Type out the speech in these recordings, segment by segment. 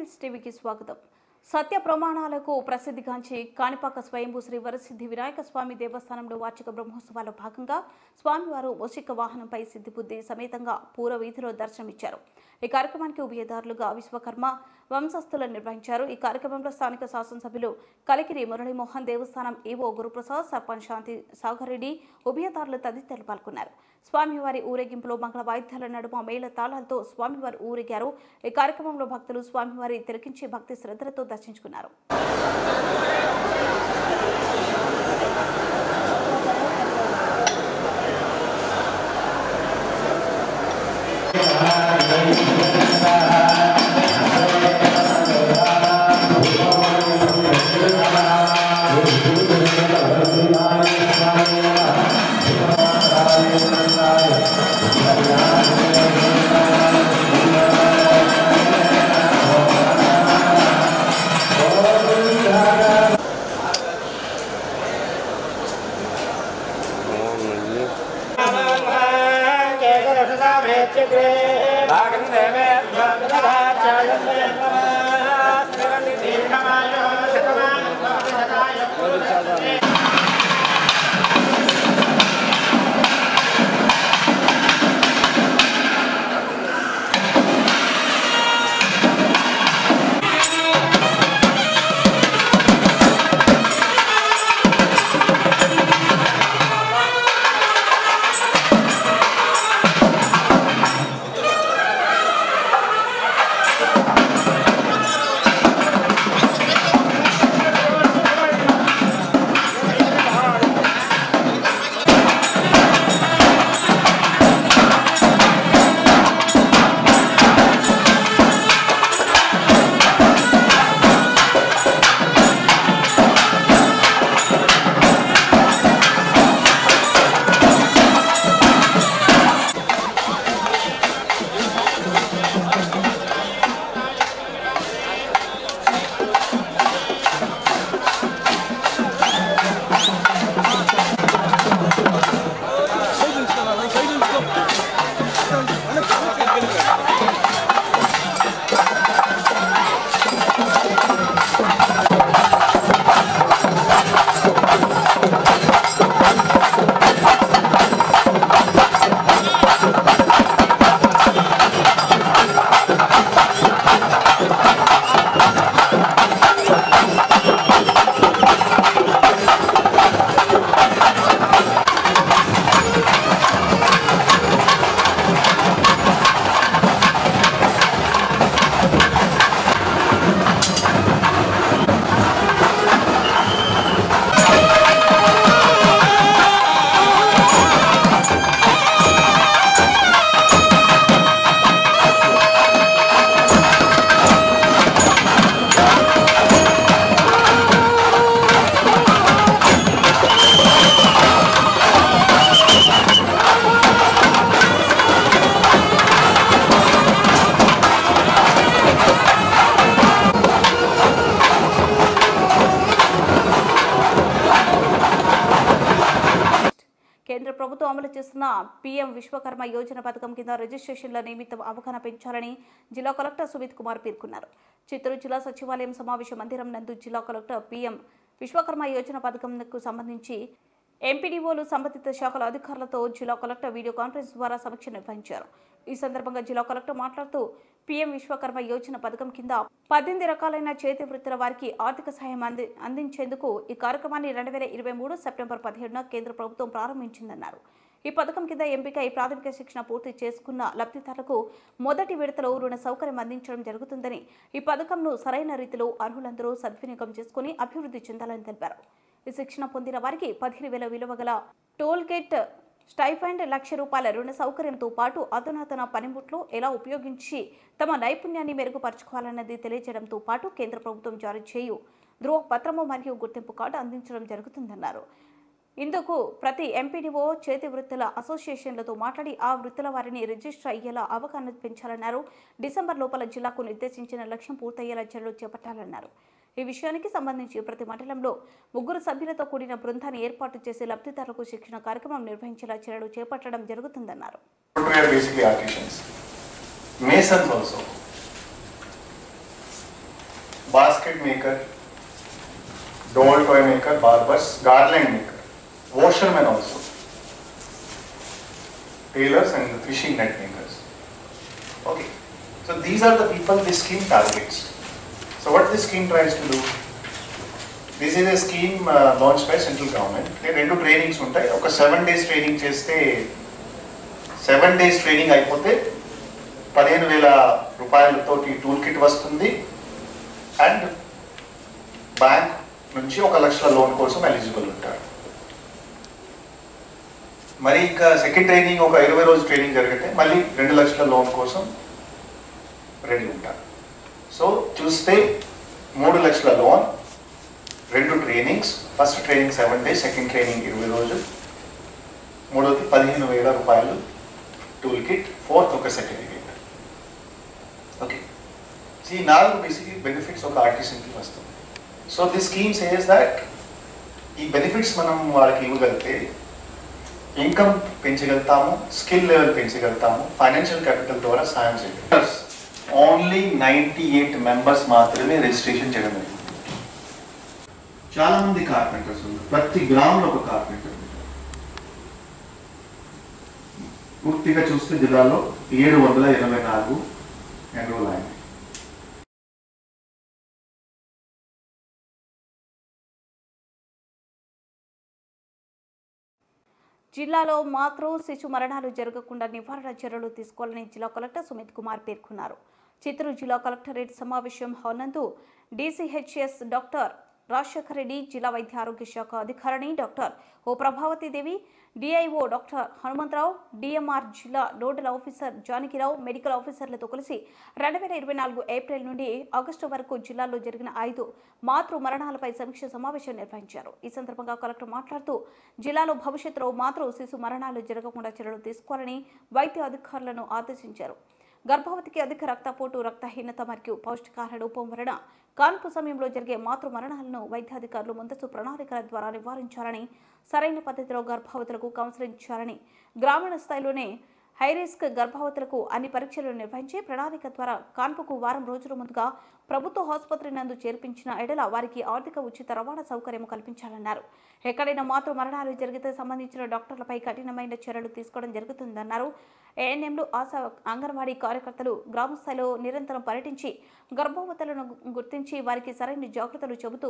Minds టీవీకి స్వాగతం. సత్య ప్రమాణాలకు ప్రసిద్ధిగాంచి కాణిపాక స్వయంభూ శ్రీ వరసిద్ధి వినాయక స్వామి దేవస్థానంలో వార్షిక బ్రహ్మోత్సవాల్లో భాగంగా స్వామివారు మూషిక వాహనంపై సిద్ధిబుద్ధి సమేతంగా పూర్వ వీధిలో దర్శనమిచ్చారు. ఈ కార్యక్రమానికి ఉభయదారులుగా విశ్వకర్మ వంశస్థులను నిర్వహించారు. ఈ కార్యక్రమంలో స్థానిక శాసనసభ్యులు కలికిరి మురళీమోహన్, దేవస్థానం ఈవో గురుప్రసాద్, సర్పంచ్ శాంతి సాగర్ రెడ్డి, ఉభయదారులు తదితరులు పాల్గొన్నారు. స్వామివారి ఊరేగింపులో మంగళ వాయిద్యాల నడుమ మేళ తాళాలతో స్వామివారు ఊరేగారు. ఈ కార్యక్రమంలో భక్తులు స్వామివారి తిలకించి భక్తి శ్రద్ధలతో దర్శించుకున్నారు. కేంద్ర ప్రభుత్వం అమలు చేస్తున్న పీఎం విశ్వకర్మ యోజన పథకం కింద రిజిస్ట్రేషన్ల నిమిత్తం అవగాహన పెంచాలని జిల్లా కలెక్టర్ సుమిత్ కుమార్ పేర్కొన్నారు. చిత్తూరు జిల్లా సచివాలయం సమావేశ మందిరం నందు జిల్లా కలెక్టర్ పీఎం విశ్వకర్మ యోజన పథకంకు సంబంధించి ఎంపీడీఓలు సంబంధిత శాఖల అధికారులతో జిల్లా కలెక్టర్ వీడియో కాన్ఫరెన్స్ ద్వారా సమీక్ష నిర్వహించారు. ఈ సందర్భంగా జిల్లా కలెక్టర్ మాట్లాడుతూ పీఎం విశ్వకర్మ యోజన పథకం కింద 18 రకాలైన చేతి వృత్తుల వారికి ఆర్థిక సహాయం అందించేందుకు ఈ కార్యక్రమాన్ని 2023 సెప్టెంబర్ 17న కేంద్ర ప్రభుత్వం ప్రారంభించిందన్నారు. ఈ పథకం కింద ఎంపికై ప్రాథమిక శిక్షణ పూర్తి చేసుకున్న లబ్ధిదారులకు మొదటి విడతలో రుణ సౌకర్యం అందించడం జరుగుతుందని, ఈ పథకంను సరైన రీతిలో అర్హులందరూ సద్వినియోగం చేసుకుని అభివృద్ధి చెందాలని తెలిపారు. ఈ శిక్షణ పొందిన వారికి 15,000 విలువ గల టోల్ గేట్ స్టైఫండ్, ₹1,00,000 రుణ సౌకర్యంతో పాటు అధునాతన పనిముట్లు ఎలా ఉపయోగించి తమ నైపుణ్యాన్ని మెరుగుపరచుకోవాలన్నది తెలియజేయడంతో పాటు కేంద్ర ప్రభుత్వం జారీ చేయు ధృవపత్రము మరియు గుర్తింపు కార్డు అందించడం జరుగుతుందన్నారు. ఇందుకు ప్రతి ఎంపీడీఓ చేతి వృత్తుల అసోసియేషన్లతో మాట్లాడి ఆ వృత్తుల వారిని రిజిస్టర్ అయ్యేలా అవగాహన పెంచాలన్నారు. డిసెంబర్ లోపల జిల్లాకు నిర్దేశించిన లక్ష్యం పూర్తయ్యేలా చర్యలు చేపట్టాలన్నారు. ఈ విషయానికి సంబంధించి ప్రతి మండలంలో 3 సభ్యులతో కూడిన బృందాన్ని ఏర్పాటు చేసి లబ్ధిదారులకు శిక్షణ కార్యక్రమం నిర్వహించేలా చర్యలు చేపట్టడం జరుగుతుందన్నారు. basket maker, doll toy maker, barbers, garland maker, washermen also, tailors and fishing net makers. Okay, so these are the people this scheme targets. So what this scheme tries to do? This is a scheme launched by central government. There are 2 trainings ఉంటాయి. ఒక 7 days training చేస్తే 7 days training అయిపోతే 15,000 రూపాయలతో tool kit వస్తుంది and bank నుంచి 1 లక్షల loan కోసం eligible ఉంటారు. మరి ఇంకా సెకండ్ ట్రైనింగ్ ఒక 20 రోజు ట్రైనింగ్ జరిగితే మళ్ళీ 2 లక్షల లోన్ కోసం రెడీ ఉంటారు. సో చూస్తే 3 లక్షల loan, 2 trainings, first training 7 days, second training 20 రోజులు, మూడోది 15,000 రూపాయలు టూల్ కిట్, ఫోర్త్ ఒక సర్టిఫికేట్. ఓకే, ఈ 4 బేసిక్లీ బెనిఫిట్స్ ఒక ఆర్టిసన్కి వస్తుంది. So this scheme says that ఈ బెనిఫిట్స్ మనం వాళ్ళకి ఇవ్వగలిగితే ఇన్కమ్ పెంచగలుగుతాము, స్కిల్ లెవెల్ పెంచగలుగుతాము, ఫైనాన్షియల్ క్యాపిటల్ ద్వారా సాయం చేయగలుగుతాం. ఓన్లీ 98 మెంబర్స్ మాత్రమే రిజిస్ట్రేషన్ చేయడం జరిగింది. చాలా మంది కార్పెంటర్స్ ఉన్నారు, ప్రతి గ్రామంలో ఒక కార్పెంటర్. పూర్తిగా చూస్తే జిల్లాలో 724 ఎన్రోల్ అయింది. జిల్లాలో మాతృ శిశు మరణాలు జరగకుండా నివారణ చర్యలు తీసుకోవాలని జిల్లా కలెక్టర్ సుమిత్ కుమార్ పేర్కొన్నారు. చిత్తూరు జిల్లా కలెక్టరేట్ సమావేశం హాల్ నందు డీసీహెచ్ఎస్ డాక్టర్ రాజశేఖర్ రెడ్డి, జిల్లా వైద్య ఆరోగ్య శాఖ అధికారిని డాక్టర్ ఓ ప్రభావతి దేవి, డిఐఓ డాక్టర్ హనుమంతరావు, డిఎంఆర్ జిల్లా నోడల్ ఆఫీసర్ జానకిరావు, మెడికల్ ఆఫీసర్లతో కలిసి 2024 ఏప్రిల్ నుండి ఆగస్టు వరకు జిల్లాలో జరిగిన 5 మాతృ మరణాలపై సమీక్ష సమావేశం నిర్వహించారు. ఈ సందర్భంగా కలెక్టర్ మాట్లాడుతూ జిల్లాలో భవిష్యత్తులో మాతృ శిశు మరణాలు జరగకుండా చర్యలు తీసుకోవాలని వైద్య అధికారులను ఆదేశించారు. గర్భవతికి అధిక రక్తపోటు, రక్తహీనత మరియు పౌష్టికాహార లోపం వలన కాన్పు సమయంలో జరిగే మాతృ మరణాలను వైద్యాధికారులు ముందస్తు ప్రణాళికల ద్వారా నివారించాలని, సరైన పద్ధతిలో గర్భవతులకు కౌన్సిలింగ్ చేయాలని, గ్రామీణ స్థాయిలోనే హైరిస్క్ గర్భవతులకు అన్ని పరీక్షలు నిర్వహించి ప్రణాళిక ద్వారా కాన్పుకు వారం రోజుల ముందుగా ప్రభుత్వ ఆసుపత్రి నందు చేర్పించిన ఎడల వారికి ఆర్థిక ఉచిత రవాణా సౌకర్యం కల్పించాలన్నారు. ఎక్కడైనా మాతృ మరణాలు జరిగితే సంబంధించిన డాక్టర్లపై కఠినమైన చర్యలు తీసుకోవడం జరుగుతుందన్నారు. ఏఎన్ఎంలు, ఆశా, అంగన్వాడీ కార్యకర్తలు గ్రామస్థాయిలో నిరంతరం పర్యటించి గర్భవతులను గుర్తించి వారికి సరైన జాగ్రత్తలు చెబుతూ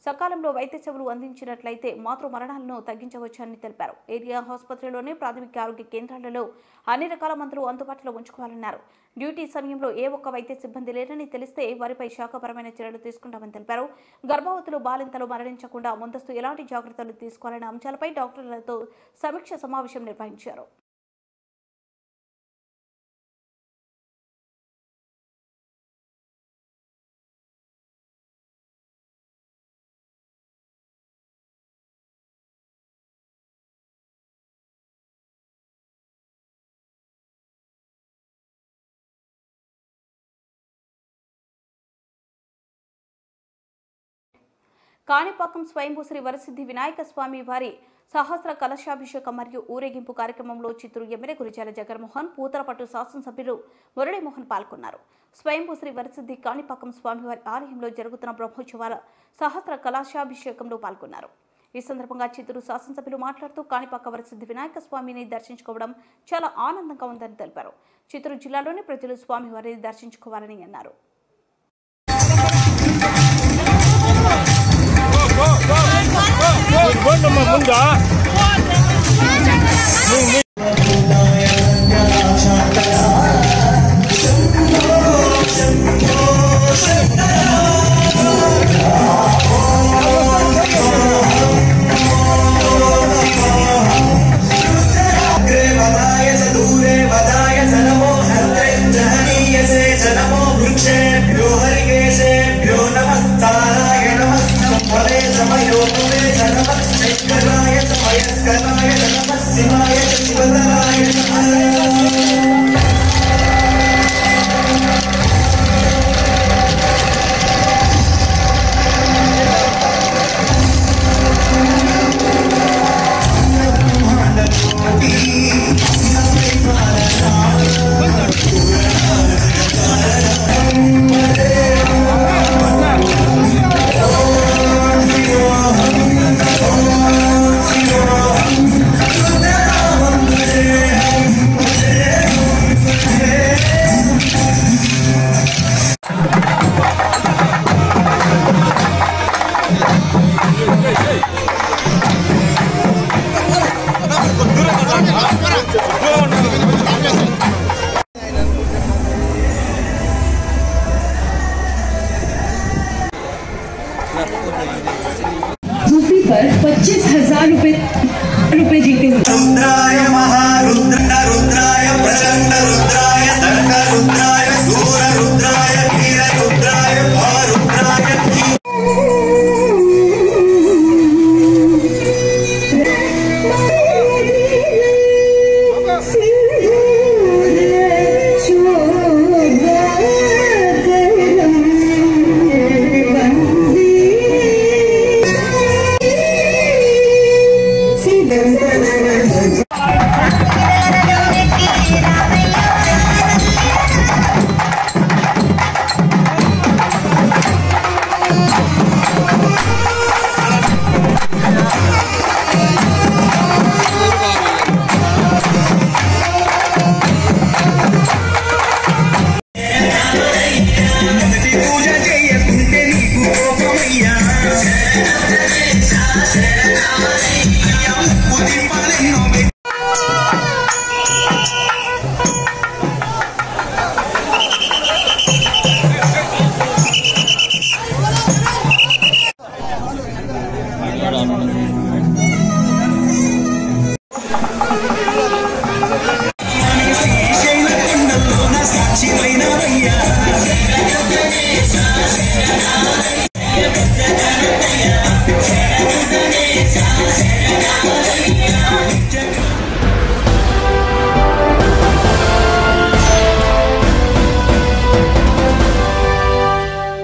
సకాలంలో వైద్య సేవలు అందించినట్లయితే మాతృ మరణాలను తగ్గించవచ్చని తెలిపారు. ఏరియా ఆసుపత్రిలోని ప్రాథమిక ఆరోగ్య కేంద్రాలలో అన్ని రకాల మందులు అందుబాటులో ఉంచుకోవాలన్నారు. డ్యూటీ సమయంలో ఏ ఒక్క వైద్య సిబ్బంది లేరని తెలిస్తే వారిపై శాఖపరమైన చర్యలు తీసుకుంటామని తెలిపారు. గర్భవతులు, బాలింతలు మరణించకుండా ముందస్తు ఎలాంటి జాగ్రత్తలు తీసుకోవాలనే అంశాలపై డాక్టర్లతో సమీక్ష సమావేశం నిర్వహించారు. కాణిపాకం స్వయంభూ శ్రీ వరసిద్ధి వినాయక స్వామి వారి సహస్ర కలశాభిషేకం మరియు ఊరేగింపు కార్యక్రమంలో చిత్తూరు ఎమ్మెల్యే గురిజాల జగన్మోహన్, పూతలపట్టు శాసనసభ్యులు మురళీమోహన్ పాల్గొన్నారు. స్వయంభూ శ్రీ వరసిద్ధి కాణిపాకం స్వామివారి ఆలయంలో జరుగుతున్న బ్రహ్మోత్సవాల సహస్ర కలశాభిషేకంలో పాల్గొన్నారు. ఈ సందర్భంగా చిత్తూరు శాసనసభ్యులు మాట్లాడుతూ కాణిపాక వరసిద్ధి వినాయక స్వామిని దర్శించుకోవడం చాలా ఆనందంగా ఉందని తెలిపారు. చిత్తూరు జిల్లాలోని ప్రజలు స్వామివారిని దర్శించుకోవాలని అన్నారు. यूपी पर 25,000 रुपए जीते हुए रुद्राय महारुद्र रुद्राय प्रचंड रुद्राय दंड रुद्राय सूर रुद्राय वीर रुद्राय भव रुद्राय